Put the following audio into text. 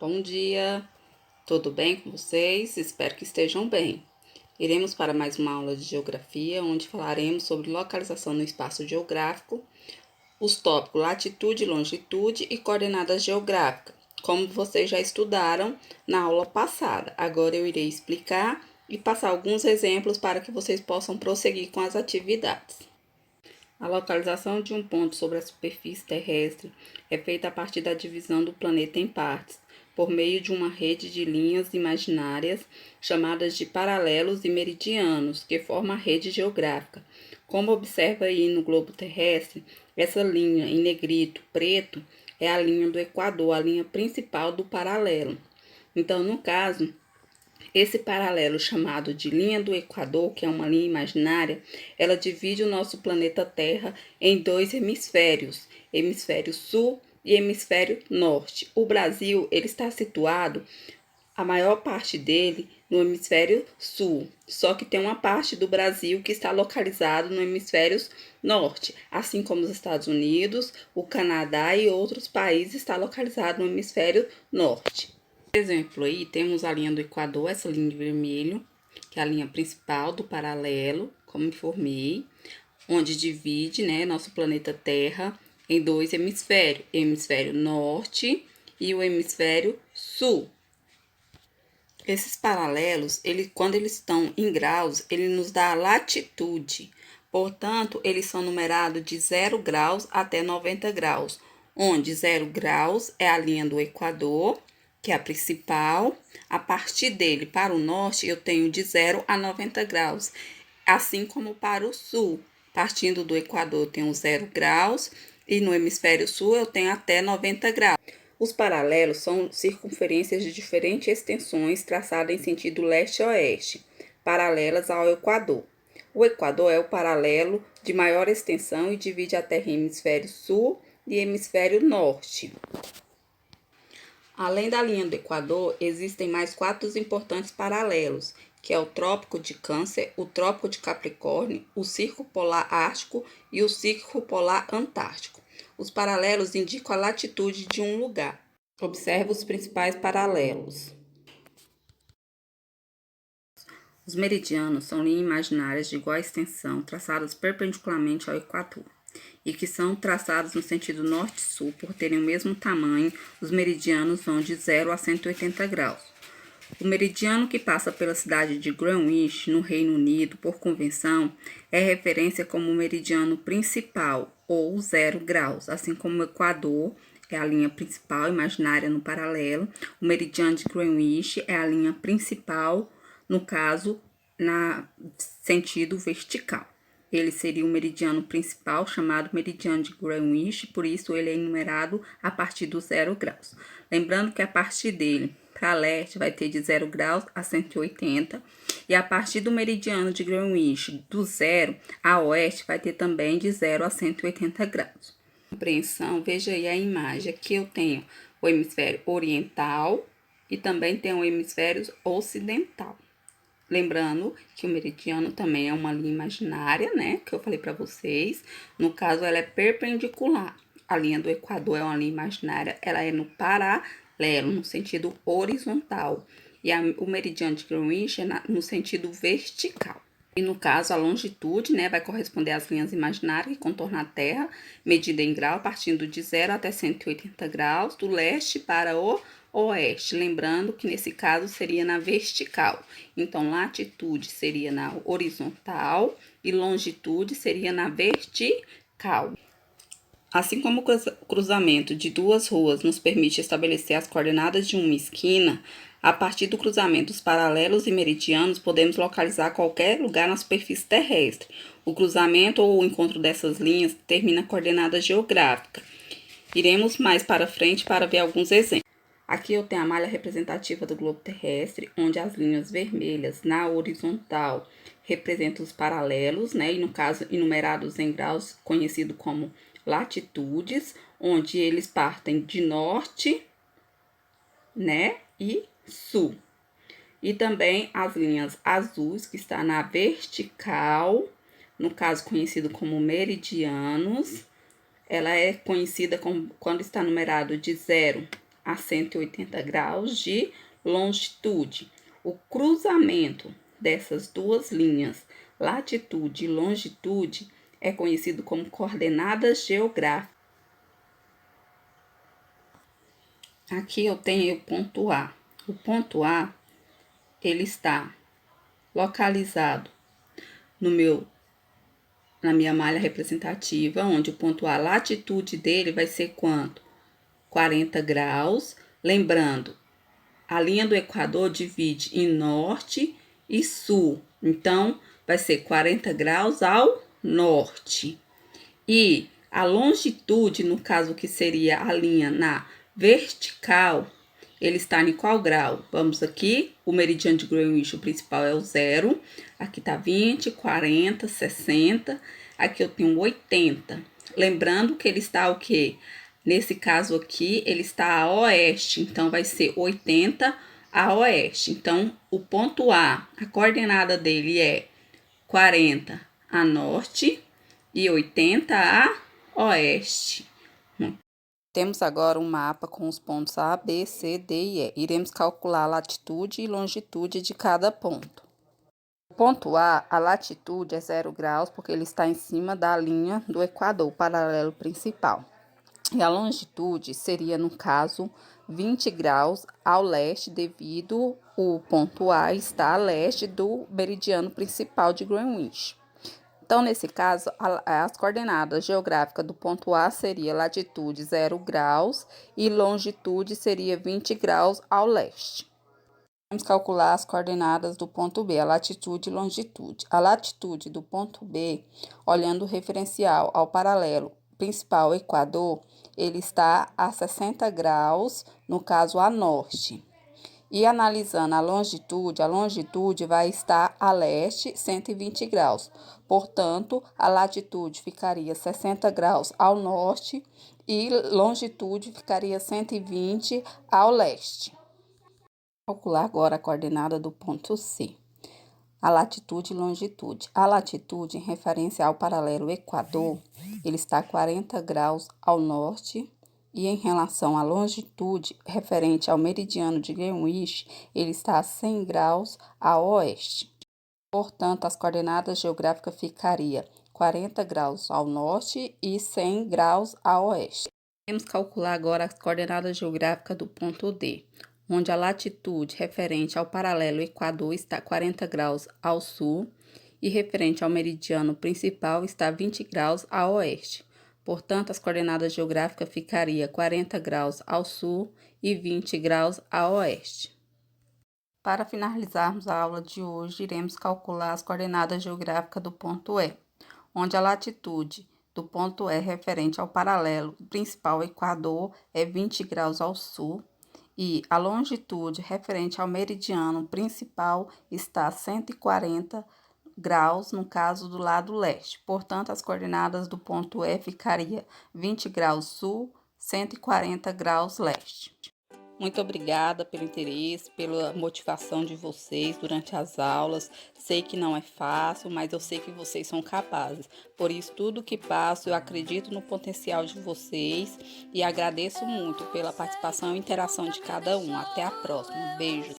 Bom dia, tudo bem com vocês? Espero que estejam bem. Iremos para mais uma aula de geografia, onde falaremos sobre localização no espaço geográfico, os tópicos latitude, longitude e coordenadas geográficas, como vocês já estudaram na aula passada. Agora eu irei explicar e passar alguns exemplos para que vocês possam prosseguir com as atividades. A localização de um ponto sobre a superfície terrestre é feita a partir da divisão do planeta em partes, por meio de uma rede de linhas imaginárias chamadas de paralelos e meridianos, que forma a rede geográfica. Como observa aí no globo terrestre, essa linha em negrito preto é a linha do Equador, a linha principal do paralelo. Então, no caso, esse paralelo chamado de linha do Equador, que é uma linha imaginária, ela divide o nosso planeta Terra em dois hemisférios, hemisfério sul e hemisfério norte. O Brasil, ele está situado, a maior parte dele, no hemisfério sul, só que tem uma parte do Brasil que está localizado no hemisfério norte, assim como os Estados Unidos, o Canadá e outros países estão localizados no hemisfério norte. Por exemplo, aí temos a linha do Equador, essa linha de vermelho, que é a linha principal do paralelo, como informei, onde divide, né, nosso planeta Terra em dois hemisférios, hemisfério norte e o hemisfério sul. Esses paralelos, quando eles estão em graus, ele nos dá a latitude. Portanto, eles são numerados de 0 graus até 90 graus, onde 0 graus é a linha do Equador, que é a principal. A partir dele, para o norte, eu tenho de 0 a 90 graus, assim como para o sul. Partindo do Equador, eu tenho 0 graus, e no hemisfério sul, eu tenho até 90 graus. Os paralelos são circunferências de diferentes extensões traçadas em sentido leste-oeste, paralelas ao Equador. O Equador é o paralelo de maior extensão e divide a Terra em hemisfério sul e hemisfério norte. Além da linha do Equador, existem mais 4 importantes paralelos, que é o Trópico de Câncer, o Trópico de Capricórnio, o Círculo Polar Ártico e o Círculo Polar Antártico. Os paralelos indicam a latitude de um lugar. Observe os principais paralelos. Os meridianos são linhas imaginárias de igual extensão, traçadas perpendicularmente ao Equador, e que são traçados no sentido norte-sul. Por terem o mesmo tamanho, os meridianos vão de 0 a 180 graus. O meridiano que passa pela cidade de Greenwich, no Reino Unido, por convenção, é referência como o meridiano principal, ou 0 graus, assim como o Equador é a linha principal imaginária no paralelo, o meridiano de Greenwich é a linha principal, no caso, na sentido vertical. Ele seria o meridiano principal, chamado meridiano de Greenwich, por isso ele é enumerado a partir do 0 graus. Lembrando que a partir dele, para leste, vai ter de 0 graus a 180, e a partir do meridiano de Greenwich, do 0 a oeste, vai ter também de 0 a 180 graus. Compreensão, veja aí a imagem. Aqui eu tenho o hemisfério oriental e também tem o hemisfério ocidental. Lembrando que o meridiano também é uma linha imaginária, né? Que eu falei para vocês. No caso, ela é perpendicular. A linha do Equador é uma linha imaginária, ela é no paralelo, no sentido horizontal. E o meridiano de Greenwich é no sentido vertical. E no caso, a longitude, né, vai corresponder às linhas imaginárias que contornam a Terra, medida em grau, partindo de 0 até 180 graus, do leste para o oeste. Lembrando que nesse caso seria na vertical. Então, latitude seria na horizontal e longitude seria na vertical. Assim como o cruzamento de duas ruas nos permite estabelecer as coordenadas de uma esquina, a partir do cruzamento dos paralelos e meridianos, podemos localizar qualquer lugar na superfície terrestre. O cruzamento ou o encontro dessas linhas determina a coordenada geográfica. Iremos mais para frente para ver alguns exemplos. Aqui eu tenho a malha representativa do globo terrestre, onde as linhas vermelhas na horizontal representam os paralelos, né? E no caso, enumerados em graus, conhecido como latitudes, onde eles partem de norte, né, e sul. E também as linhas azuis, que está na vertical, no caso conhecido como meridianos. Ela é conhecida como, quando está numerado de 0 a 180 graus de longitude. O cruzamento dessas duas linhas, latitude e longitude, é conhecido como coordenadas geográficas. Aqui eu tenho o ponto A. O ponto A, ele está localizado na minha malha representativa, onde o ponto A, a latitude dele vai ser quanto? 40 graus. Lembrando, a linha do Equador divide em norte e sul. Então, vai ser 40 graus ao norte. E a longitude, no caso que seria a linha na vertical, ele está em qual grau? Vamos aqui, o meridiano de Greenwich, o principal é o 0. Aqui tá 20, 40, 60. Aqui eu tenho 80. Lembrando que ele está o quê? Nesse caso aqui, ele está a oeste. Então, vai ser 80 a oeste. Então, o ponto A, a coordenada dele é 40 a norte e 80 a oeste. Temos agora um mapa com os pontos A, B, C, D e E. Iremos calcular a latitude e longitude de cada ponto. O ponto A, a latitude é 0 graus, porque ele está em cima da linha do Equador, o paralelo principal. E a longitude seria, no caso, 20 graus ao leste, devido o ponto A estar a leste do meridiano principal de Greenwich. Então, nesse caso, as coordenadas geográficas do ponto A seria latitude 0 graus e longitude seria 20 graus ao leste. Vamos calcular as coordenadas do ponto B, a latitude e longitude. A latitude do ponto B, olhando o referencial ao paralelo principal Equador, ele está a 60 graus, no caso a norte. E analisando a longitude vai estar a leste, 120 graus. Portanto, a latitude ficaria 60 graus ao norte e longitude ficaria 120 ao leste. Vou calcular agora a coordenada do ponto C. A latitude e longitude. A latitude, em referência ao paralelo Equador, ele está a 40 graus ao norte. E em relação à longitude, referente ao meridiano de Greenwich, ele está a 100 graus a oeste. Portanto, as coordenadas geográficas ficariam 40 graus ao norte e 100 graus a oeste. Vamos calcular agora as coordenadas geográficas do ponto D, onde a latitude referente ao paralelo Equador está 40 graus ao sul e referente ao meridiano principal está 20 graus a oeste. Portanto, as coordenadas geográficas ficariam 40 graus ao sul e 20 graus a oeste. Para finalizarmos a aula de hoje, iremos calcular as coordenadas geográficas do ponto E, onde a latitude do ponto E referente ao paralelo principal Equador é 20 graus ao sul e a longitude referente ao meridiano principal está a 140 graus, no caso do lado leste. Portanto, as coordenadas do ponto E ficaria 20 graus sul, 140 graus leste. Muito obrigada pelo interesse, pela motivação de vocês durante as aulas. Sei que não é fácil, mas eu sei que vocês são capazes. Por isso, tudo que passo, eu acredito no potencial de vocês e agradeço muito pela participação e interação de cada um. Até a próxima. Beijo.